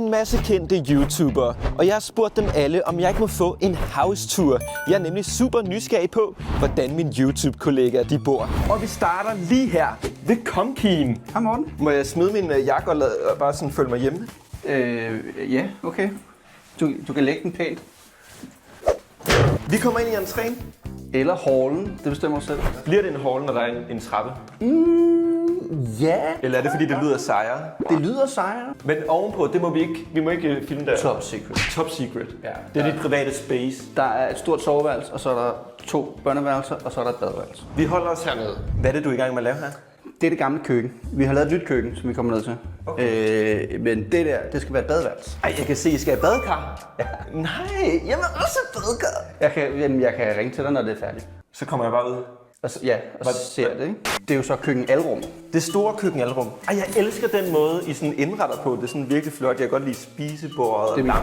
en masse kendte YouTubere, og jeg har spurgt dem alle, om jeg ikke må få en house-tour. Jeg er nemlig super nysgerrig på, hvordan mine YouTube-kollegaer de bor. Og vi starter lige her ved Komkim. Hej Morten. Må jeg smide min jakke og bare sådan følge mig hjemme? Ja, okay. Du kan lægge den pænt. Vi kommer ind i entréen. Eller hallen, det bestemmer du selv. Bliver det en hall, når der er en trappe? Ja. Eller er det fordi, det lyder sejere? Det lyder sejere. Men ovenpå, det må vi må ikke filme der. Top secret. Top secret. Ja. Det er dit private space. Der er et stort soveværelse, og så er der 2 børneværelser, og så er der et badeværelse. Vi holder os hernede. Hvad er det, du er i gang med at lave her? Det er det gamle køkken. Vi har lavet et nyt køkken, som vi kommer ned til. Okay. Men det der, det skal være et badeværelse. Ej, jeg kan se, I skal have badekar. Ja. Nej, jeg vil også have badekar. Jeg kan ringe til dig, når det er færdigt. Så kommer jeg bare ud. Og så ser det, ikke? Det er jo så køkkenalrum. Det store køkkenalrum. Ej, jeg elsker den måde, I sådan indretter på. Det er sådan virkelig flot. Jeg kan godt lide spisebordet. Det er